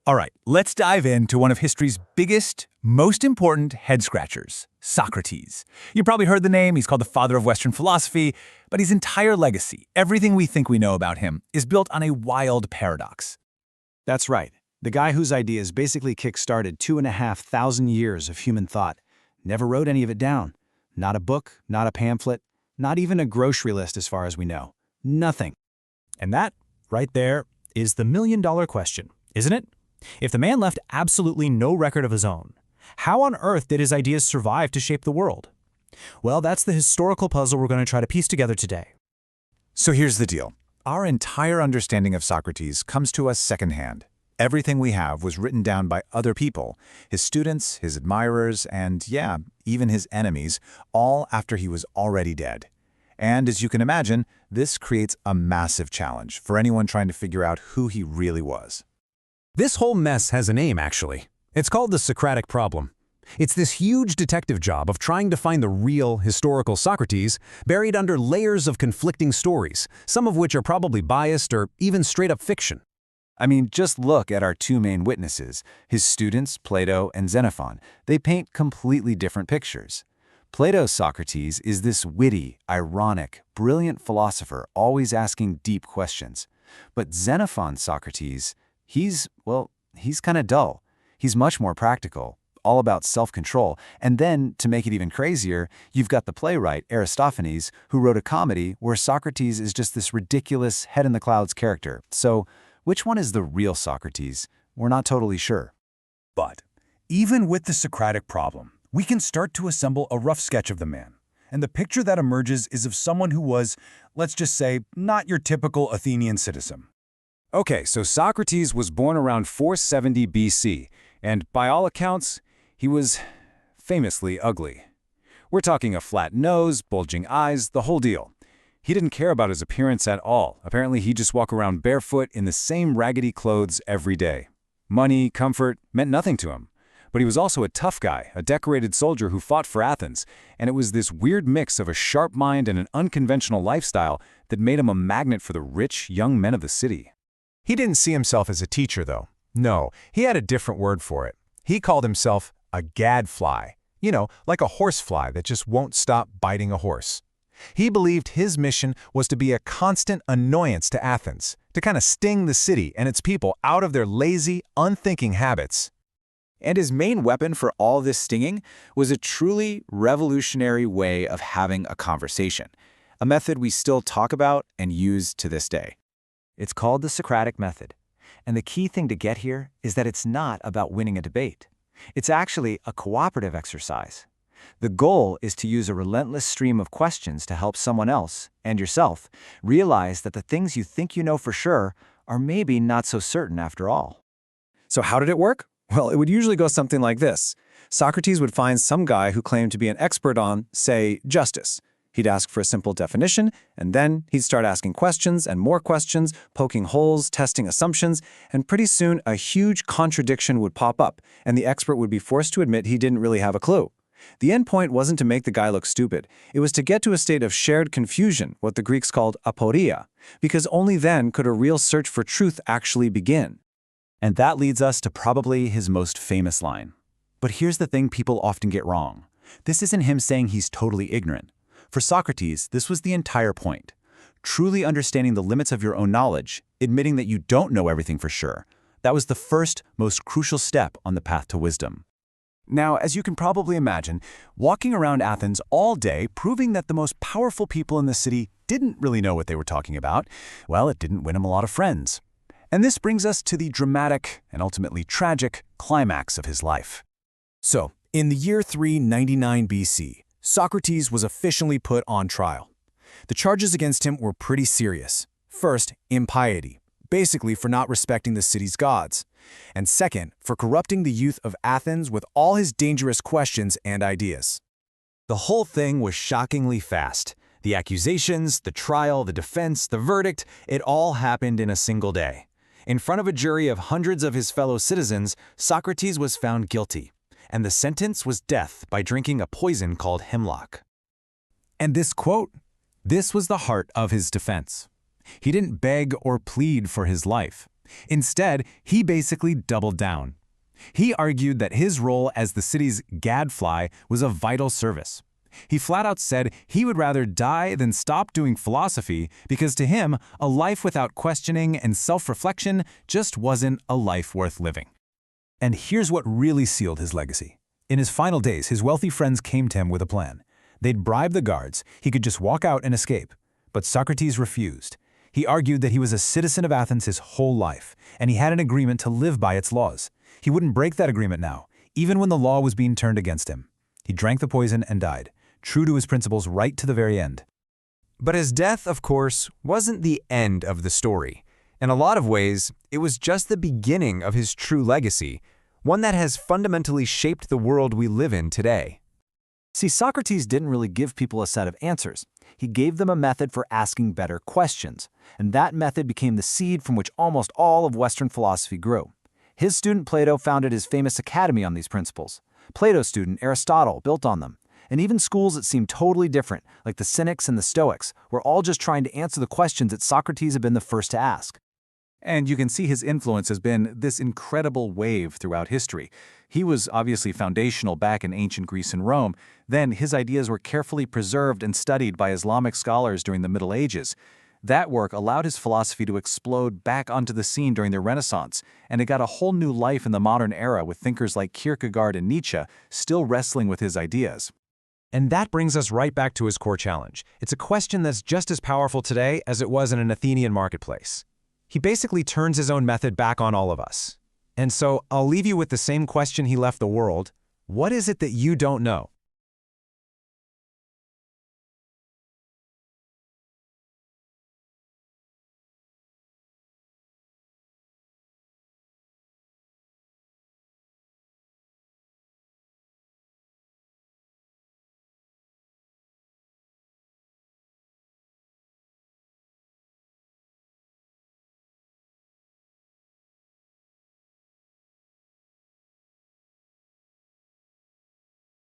All right, let's dive into one of history's biggest, most important head-scratchers, Socrates. You probably heard the name, he's called the father of Western philosophy, but his entire legacy, everything we think we know about him, is built on a wild paradox. That's right. The guy whose ideas basically kick-started 2,500 years of human thought never wrote any of it down. Not a book, not a pamphlet, not even a grocery list as far as we know. Nothing. And that, right there, is the million-dollar question, isn't it? If the man left absolutely no record of his own, how on earth did his ideas survive to shape the world? Well, that's the historical puzzle we're going to try to piece together today. So here's the deal. Our entire understanding of Socrates comes to us secondhand. Everything we have was written down by other people, his students, his admirers, and yeah, even his enemies, all after he was already dead. And as you can imagine, this creates a massive challenge for anyone trying to figure out who he really was. This whole mess has a name, actually. It's called the Socratic problem. It's this huge detective job of trying to find the real, historical Socrates buried under layers of conflicting stories, some of which are probably biased or even straight-up fiction. I mean, just look at our two main witnesses, his students, Plato and Xenophon. They paint completely different pictures. Plato's Socrates is this witty, ironic, brilliant philosopher always asking deep questions. But Xenophon's Socrates, he's kind of dull. He's much more practical, all about self-control. And then, to make it even crazier, you've got the playwright Aristophanes, who wrote a comedy where Socrates is just this ridiculous head-in-the-clouds character. So, which one is the real Socrates? We're not totally sure. But even with the Socratic problem, we can start to assemble a rough sketch of the man. And the picture that emerges is of someone who was, let's just say, not your typical Athenian citizen. Okay, so Socrates was born around 470 BC, and by all accounts, he was famously ugly. We're talking a flat nose, bulging eyes, the whole deal. He didn't care about his appearance at all. Apparently, he'd just walk around barefoot in the same raggedy clothes every day. Money, comfort, meant nothing to him. But he was also a tough guy, a decorated soldier who fought for Athens, and it was this weird mix of a sharp mind and an unconventional lifestyle that made him a magnet for the rich, young men of the city. He didn't see himself as a teacher, though. No, he had a different word for it. He called himself a gadfly. You know, like a horsefly that just won't stop biting a horse. He believed his mission was to be a constant annoyance to Athens, to kind of sting the city and its people out of their lazy, unthinking habits. And his main weapon for all this stinging was a truly revolutionary way of having a conversation, a method we still talk about and use to this day. It's called the Socratic method. And the key thing to get here is that it's not about winning a debate. It's actually a cooperative exercise. The goal is to use a relentless stream of questions to help someone else, and yourself, realize that the things you think you know for sure are maybe not so certain after all. So how did it work? Well, it would usually go something like this. Socrates would find some guy who claimed to be an expert on, say, justice. He'd ask for a simple definition, and then he'd start asking questions and more questions, poking holes, testing assumptions, and pretty soon a huge contradiction would pop up, and the expert would be forced to admit he didn't really have a clue. The end point wasn't to make the guy look stupid. It was to get to a state of shared confusion, what the Greeks called aporia, because only then could a real search for truth actually begin. And that leads us to probably his most famous line. But here's the thing people often get wrong. This isn't him saying he's totally ignorant. For Socrates, this was the entire point. Truly understanding the limits of your own knowledge, admitting that you don't know everything for sure, that was the first, most crucial step on the path to wisdom. Now, as you can probably imagine, walking around Athens all day proving that the most powerful people in the city didn't really know what they were talking about, well, it didn't win him a lot of friends. And this brings us to the dramatic and ultimately tragic climax of his life. So, in the year 399 BC, Socrates was officially put on trial. The charges against him were pretty serious. First, impiety, basically for not respecting the city's gods. And second, for corrupting the youth of Athens with all his dangerous questions and ideas. The whole thing was shockingly fast. The accusations, the trial, the defense, the verdict, it all happened in a single day. In front of a jury of hundreds of his fellow citizens, Socrates was found guilty, and the sentence was death by drinking a poison called hemlock. And this quote, this was the heart of his defense. He didn't beg or plead for his life. Instead, he basically doubled down. He argued that his role as the city's gadfly was a vital service. He flat out said he would rather die than stop doing philosophy because to him, a life without questioning and self-reflection just wasn't a life worth living. And here's what really sealed his legacy. In his final days, his wealthy friends came to him with a plan. They'd bribe the guards, he could just walk out and escape. But Socrates refused. He argued that he was a citizen of Athens his whole life, and he had an agreement to live by its laws. He wouldn't break that agreement now, even when the law was being turned against him. He drank the poison and died, true to his principles right to the very end. But his death, of course, wasn't the end of the story. In a lot of ways, it was just the beginning of his true legacy, one that has fundamentally shaped the world we live in today. See, Socrates didn't really give people a set of answers. He gave them a method for asking better questions, and that method became the seed from which almost all of Western philosophy grew. His student Plato founded his famous academy on these principles. Plato's student Aristotle built on them. And even schools that seemed totally different, like the Cynics and the Stoics, were all just trying to answer the questions that Socrates had been the first to ask. And you can see his influence has been this incredible wave throughout history. He was obviously foundational back in ancient Greece and Rome. Then his ideas were carefully preserved and studied by Islamic scholars during the Middle Ages. That work allowed his philosophy to explode back onto the scene during the Renaissance, and it got a whole new life in the modern era with thinkers like Kierkegaard and Nietzsche still wrestling with his ideas. And that brings us right back to his core challenge. It's a question that's just as powerful today as it was in an Athenian marketplace. He basically turns his own method back on all of us. And so I'll leave you with the same question he left the world. What is it that you don't know?